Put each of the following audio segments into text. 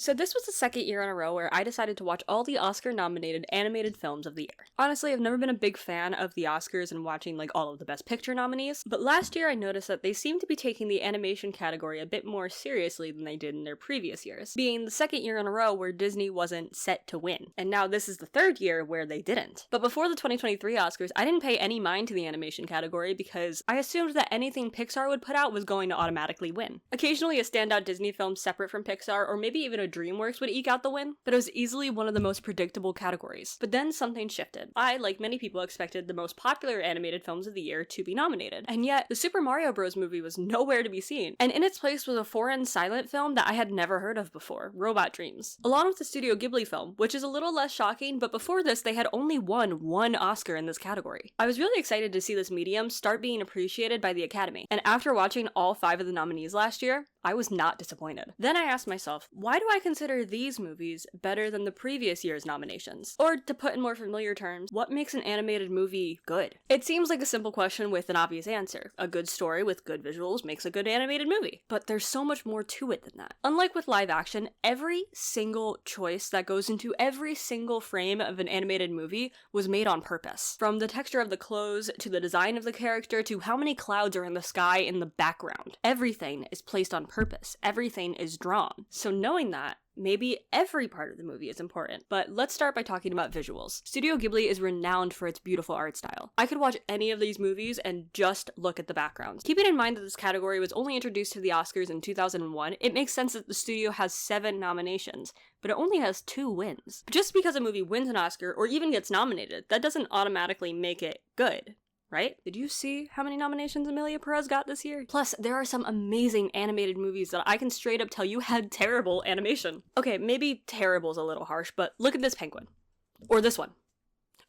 So this was the second year in a row where I decided to watch all the Oscar-nominated animated films of the year. Honestly, I've never been a big fan of the Oscars and watching all of the Best Picture nominees, but last year I noticed that they seemed to be taking the animation category a bit more seriously than they did in their previous years, being the second year in a row where Disney wasn't set to win, and now this is the third year where they didn't. But before the 2023 Oscars, I didn't pay any mind to the animation category because I assumed that anything Pixar would put out was going to automatically win. Occasionally a standout Disney film separate from Pixar, or maybe even a DreamWorks would eke out the win, but it was easily one of the most predictable categories. But then something shifted. I, like many people, expected the most popular animated films of the year to be nominated, and yet the Super Mario Bros. Movie was nowhere to be seen, and in its place was a foreign silent film that I had never heard of before, Robot Dreams, along with the Studio Ghibli film, which is a little less shocking, but before this they had only won one Oscar in this category. I was really excited to see this medium start being appreciated by the Academy, and after watching all 5 of the nominees last year, I was not disappointed. Then I asked myself, why do I consider these movies better than the previous year's nominations? Or to put in more familiar terms, what makes an animated movie good? It seems like a simple question with an obvious answer. A good story with good visuals makes a good animated movie. But there's so much more to it than that. Unlike with live action, every single choice that goes into every single frame of an animated movie was made on purpose. From the texture of the clothes, to the design of the character, to how many clouds are in the sky in the background. Everything is placed on purpose. Everything is drawn. So knowing that, maybe every part of the movie is important. But let's start by talking about visuals. Studio Ghibli is renowned for its beautiful art style. I could watch any of these movies and just look at the backgrounds. Keeping in mind that this category was only introduced to the Oscars in 2001, it makes sense that the studio has 7 nominations, but it only has 2 wins. But just because a movie wins an Oscar, or even gets nominated, that doesn't automatically make it good. Right? Did you see how many nominations Emilia Perez got this year? Plus, there are some amazing animated movies that I can straight up tell you had terrible animation. Okay, maybe terrible's a little harsh, but look at this penguin. Or this one.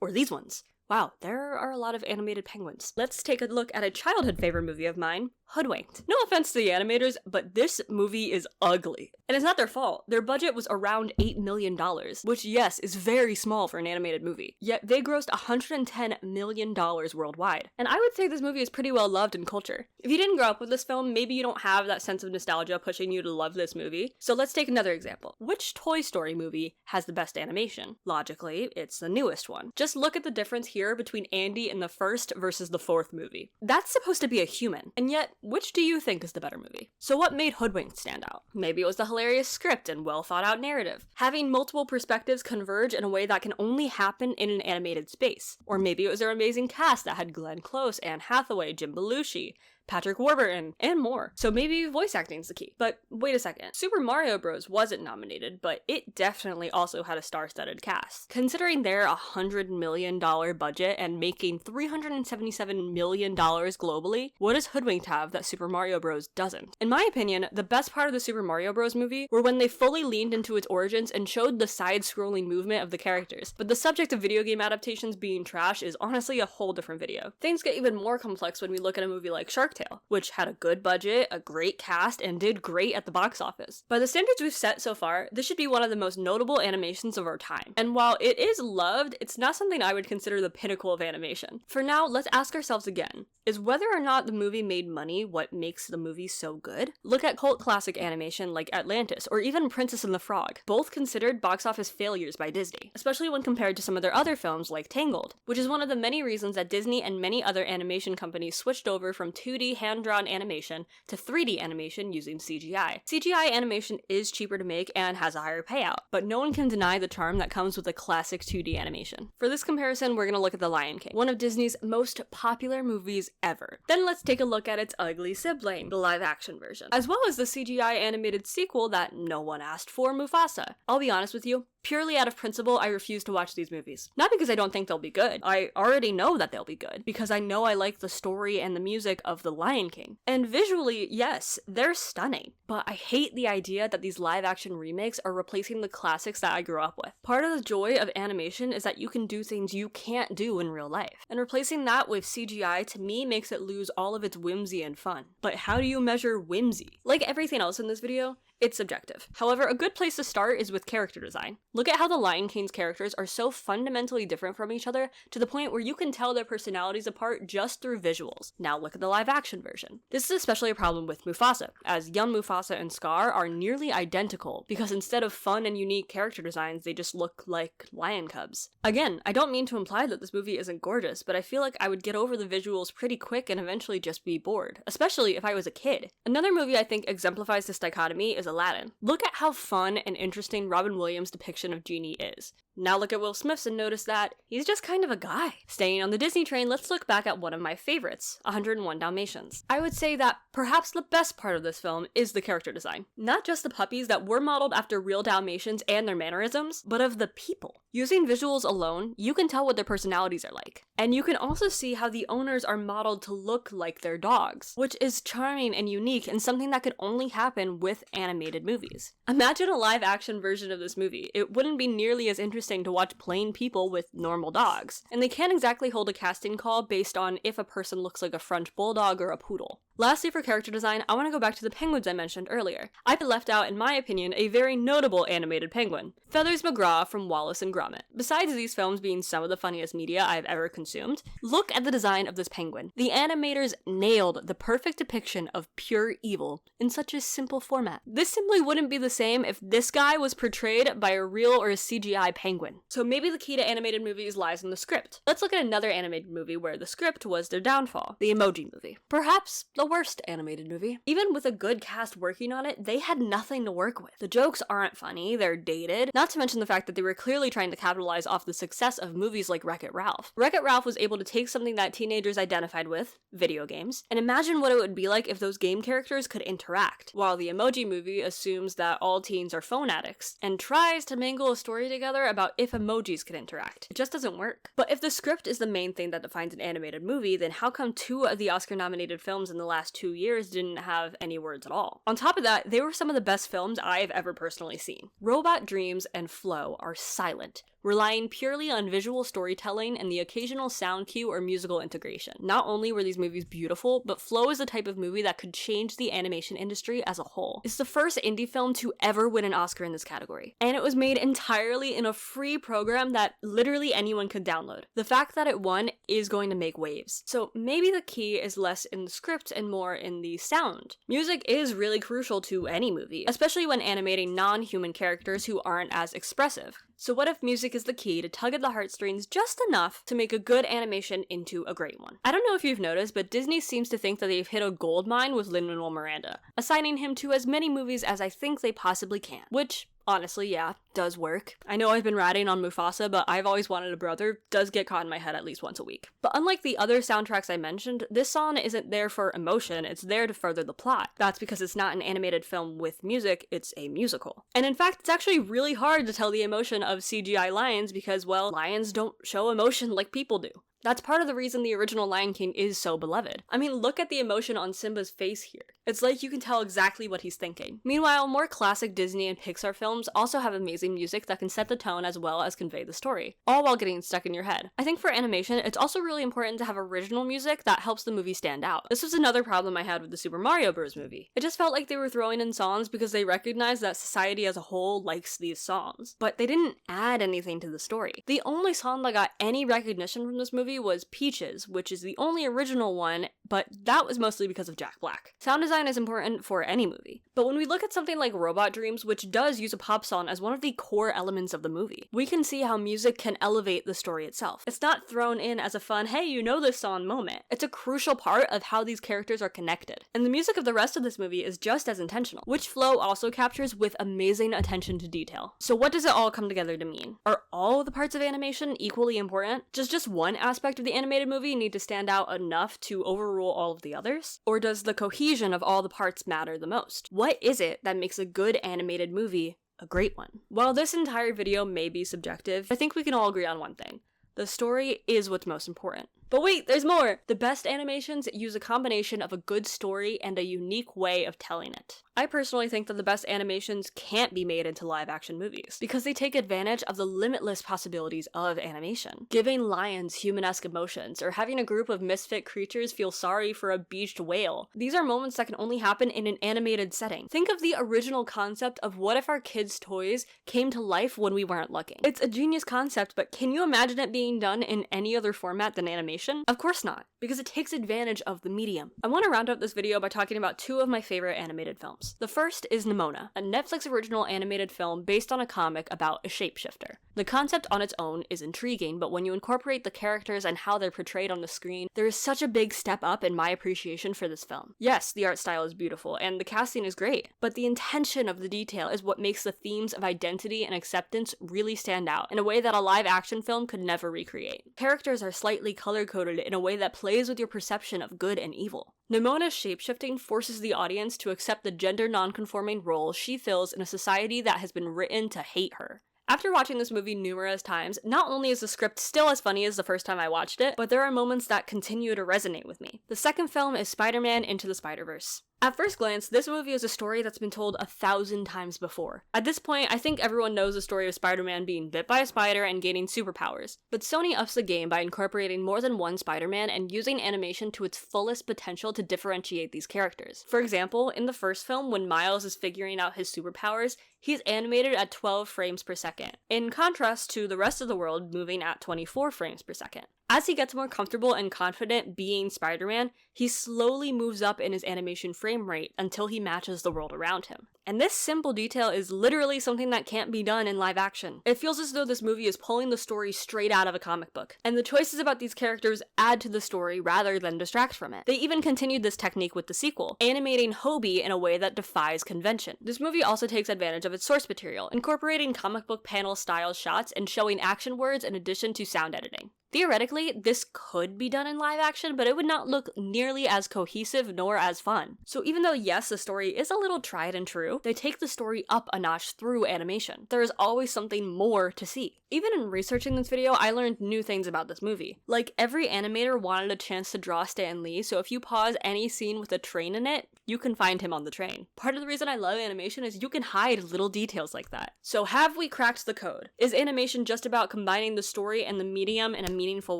Or these ones. Wow, there are a lot of animated penguins. Let's take a look at a childhood favorite movie of mine, Hoodwinked. No offense to the animators, but this movie is ugly. And it's not their fault. Their budget was around $8 million, which yes, is very small for an animated movie. Yet they grossed $110 million worldwide. And I would say this movie is pretty well loved in culture. If you didn't grow up with this film, maybe you don't have that sense of nostalgia pushing you to love this movie. So let's take another example. Which Toy Story movie has the best animation? Logically, it's the newest one. Just look at the difference here between Andy in the first versus the 4th movie. That's supposed to be a human, and yet, which do you think is the better movie? So what made Hoodwinked stand out? Maybe it was the hilarious script and well thought out narrative. Having multiple perspectives converge in a way that can only happen in an animated space. Or maybe it was their amazing cast that had Glenn Close, Anne Hathaway, Jim Belushi, Patrick Warburton, and more. So maybe voice acting's the key. But wait a second. Super Mario Bros. Wasn't nominated, but it definitely also had a star-studded cast. Considering their $100 million budget and making $377 million globally, what does Hoodwinked have that Super Mario Bros. Doesn't? In my opinion, the best part of the Super Mario Bros. Movie were when they fully leaned into its origins and showed the side-scrolling movement of the characters. But the subject of video game adaptations being trash is honestly a whole different video. Things get even more complex when we look at a movie like Shark Tale, which had a good budget, a great cast, and did great at the box office. By the standards we've set so far, this should be one of the most notable animations of our time. And while it is loved, it's not something I would consider the pinnacle of animation. For now, let's ask ourselves again, is whether or not the movie made money what makes the movie so good? Look at cult classic animation like Atlantis, or even Princess and the Frog, both considered box office failures by Disney, especially when compared to some of their other films like Tangled, which is one of the many reasons that Disney and many other animation companies switched over from 2D hand-drawn animation to 3D animation using CGI. CGI animation is cheaper to make and has a higher payout, but no one can deny the charm that comes with a classic 2D animation. For this comparison, we're gonna look at The Lion King, one of Disney's most popular movies ever. Then let's take a look at its ugly sibling, the live-action version, as well as the CGI animated sequel that no one asked for, Mufasa. I'll be honest with you, purely out of principle, I refuse to watch these movies. Not because I don't think they'll be good. I already know that they'll be good, because I know I like the story and the music of The Lion King. And visually, yes, they're stunning. But I hate the idea that these live-action remakes are replacing the classics that I grew up with. Part of the joy of animation is that you can do things you can't do in real life. And replacing that with CGI, to me, makes it lose all of its whimsy and fun. But how do you measure whimsy? Like everything else in this video, It's subjective. However, a good place to start is with character design. Look at how the Lion King's characters are so fundamentally different from each other to the point where you can tell their personalities apart just through visuals. Now look at the live action version. This is especially a problem with Mufasa, as young Mufasa and Scar are nearly identical because instead of fun and unique character designs, they just look like lion cubs. Again, I don't mean to imply that this movie isn't gorgeous, but I feel like I would get over the visuals pretty quick and eventually just be bored, especially if I was a kid. Another movie I think exemplifies this dichotomy is Aladdin. Look at how fun and interesting Robin Williams' depiction of Genie is. Now look at Will Smith's and notice that he's just kind of a guy. Staying on the Disney train, let's look back at one of my favorites, 101 Dalmatians. I would say that perhaps the best part of this film is the character design. Not just the puppies that were modeled after real Dalmatians and their mannerisms, but of the people. Using visuals alone, you can tell what their personalities are like. And you can also see how the owners are modeled to look like their dogs, which is charming and unique and something that could only happen with animated movies. Imagine a live action version of this movie. It wouldn't be nearly as interesting to watch plain people with normal dogs. And they can't exactly hold a casting call based on if a person looks like a French bulldog or a poodle. Lastly, for character design, I want to go back to the penguins I mentioned earlier. I've left out, in my opinion, a very notable animated penguin, Feathers McGraw from Wallace and Gromit. Besides these films being some of the funniest media I've ever consumed, look at the design of this penguin. The animators nailed the perfect depiction of pure evil in such a simple format. This simply wouldn't be the same if this guy was portrayed by a real or a CGI penguin. So maybe the key to animated movies lies in the script. Let's look at another animated movie where the script was their downfall, the Emoji Movie. Perhaps the worst animated movie. Even with a good cast working on it, they had nothing to work with. The jokes aren't funny, they're dated, not to mention the fact that they were clearly trying to capitalize off the success of movies like Wreck-It Ralph. Wreck-It Ralph was able to take something that teenagers identified with, video games, and imagine what it would be like if those game characters could interact, while the Emoji Movie assumes that all teens are phone addicts, and tries to mingle a story together about if emojis could interact. It just doesn't work. But if the script is the main thing that defines an animated movie, then how come 2 of the Oscar-nominated films in the last 2 years didn't have any words at all? On top of that, they were some of the best films I've ever personally seen. Robot Dreams and Flow are silent, relying purely on visual storytelling and the occasional sound cue or musical integration. Not only were these movies beautiful, but Flow is the type of movie that could change the animation industry as a whole. It's the first indie film to ever win an Oscar in this category, and it was made entirely in a free program that literally anyone could download. The fact that it won is going to make waves. So maybe the key is less in the script and more in the sound. Music is really crucial to any movie, especially when animating non-human characters who aren't as expressive. So what if music is the key to tug at the heartstrings just enough to make a good animation into a great one? I don't know if you've noticed, but Disney seems to think that they've hit a gold mine with Lin-Manuel Miranda, assigning him to as many movies as I think they possibly can, which honestly, yeah, does work. I know I've been ratting on Mufasa, but I've always wanted a brother does get caught in my head at least once a week. But unlike the other soundtracks I mentioned, this song isn't there for emotion, it's there to further the plot. That's because it's not an animated film with music, it's a musical. And in fact, it's actually really hard to tell the emotion of CGI lions because, well, lions don't show emotion like people do. That's part of the reason the original Lion King is so beloved. I mean, look at the emotion on Simba's face here. It's like you can tell exactly what he's thinking. Meanwhile, more classic Disney and Pixar films also have amazing music that can set the tone as well as convey the story, all while getting stuck in your head. I think for animation, it's also really important to have original music that helps the movie stand out. This was another problem I had with the Super Mario Bros. Movie. It just felt like they were throwing in songs because they recognized that society as a whole likes these songs, but they didn't add anything to the story. The only song that got any recognition from this movie was Peaches, which is the only original one, but that was mostly because of Jack Black. Sound design is important for any movie, but when we look at something like Robot Dreams, which does use a pop song as one of the core elements of the movie, we can see how music can elevate the story itself. It's not thrown in as a fun, hey, you know this song moment. It's a crucial part of how these characters are connected. And the music of the rest of this movie is just as intentional, which Flow also captures with amazing attention to detail. So what does it all come together to mean? Are all the parts of animation equally important? Does just one aspect of the animated movie need to stand out enough to overrule all of the others? Or does the cohesion of all the parts matter the most? What is it that makes a good animated movie a great one? While this entire video may be subjective, I think we can all agree on one thing. The story is what's most important. But wait, there's more! The best animations use a combination of a good story and a unique way of telling it. I personally think that the best animations can't be made into live-action movies, because they take advantage of the limitless possibilities of animation. Giving lions human-esque emotions, or having a group of misfit creatures feel sorry for a beached whale. These are moments that can only happen in an animated setting. Think of the original concept of what if our kids' toys came to life when we weren't looking. It's a genius concept, but can you imagine it being done in any other format than animation? Of course not, because it takes advantage of the medium. I want to round up this video by talking about two of my favorite animated films. The first is Nimona, a Netflix original animated film based on a comic about a shapeshifter. The concept on its own is intriguing, but when you incorporate the characters and how they're portrayed on the screen, there is such a big step up in my appreciation for this film. Yes, the art style is beautiful, and the casting is great, but the intention of the detail is what makes the themes of identity and acceptance really stand out in a way that a live-action film could never recreate. Characters are slightly color-coded in a way that plays with your perception of good and evil. Nimona's shapeshifting forces the audience to accept the gender non-conforming role she fills in a society that has been written to hate her. After watching this movie numerous times, not only is the script still as funny as the first time I watched it, but there are moments that continue to resonate with me. The second film is Spider-Man Into the Spider-Verse. At first glance, this movie is a story that's been told 1,000 times before. At this point, I think everyone knows the story of Spider-Man being bit by a spider and gaining superpowers. But Sony ups the game by incorporating more than one Spider-Man and using animation to its fullest potential to differentiate these characters. For example, in the first film, when Miles is figuring out his superpowers, he's animated at 12 frames per second, in contrast to the rest of the world moving at 24 frames per second. As he gets more comfortable and confident being Spider-Man, he slowly moves up in his animation frame rate until he matches the world around him. And this simple detail is literally something that can't be done in live action. It feels as though this movie is pulling the story straight out of a comic book, and the choices about these characters add to the story rather than distract from it. They even continued this technique with the sequel, animating Hobie in a way that defies convention. This movie also takes advantage of its source material, incorporating comic book panel style shots and showing action words in addition to sound editing. Theoretically, this could be done in live action, but it would not look nearly as cohesive nor as fun. So even though yes, the story is a little tried and true, they take the story up a notch through animation. There is always something more to see. Even in researching this video, I learned new things about this movie. Like, every animator wanted a chance to draw Stan Lee, so if you pause any scene with a train in it, you can find him on the train. Part of the reason I love animation is you can hide little details like that. So have we cracked the code? Is animation just about combining the story and the medium in a meaningful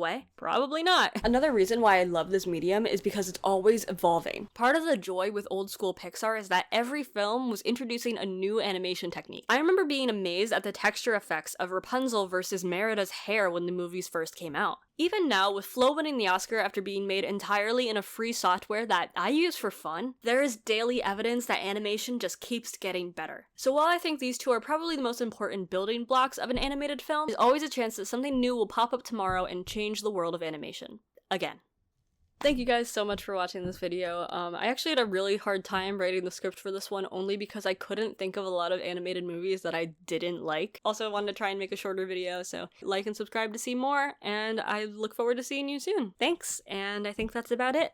way? Probably not. Another reason why I love this medium is because it's always evolving. Part of the joy with old school Pixar is that every film was introducing a new animation technique. I remember being amazed at the texture effects of Rapunzel versus Merida's hair when the movies first came out. Even now, with Flow winning the Oscar after being made entirely in a free software that I use for fun, there is daily evidence that animation just keeps getting better. So while I think these two are probably the most important building blocks of an animated film, there's always a chance that something new will pop up tomorrow and change the world of animation. Again. Thank you guys so much for watching this video. I actually had a really hard time writing the script for this one only because I couldn't think of a lot of animated movies that I didn't like. Also, I wanted to try and make a shorter video, so like and subscribe to see more, and I look forward to seeing you soon. Thanks, and I think that's about it.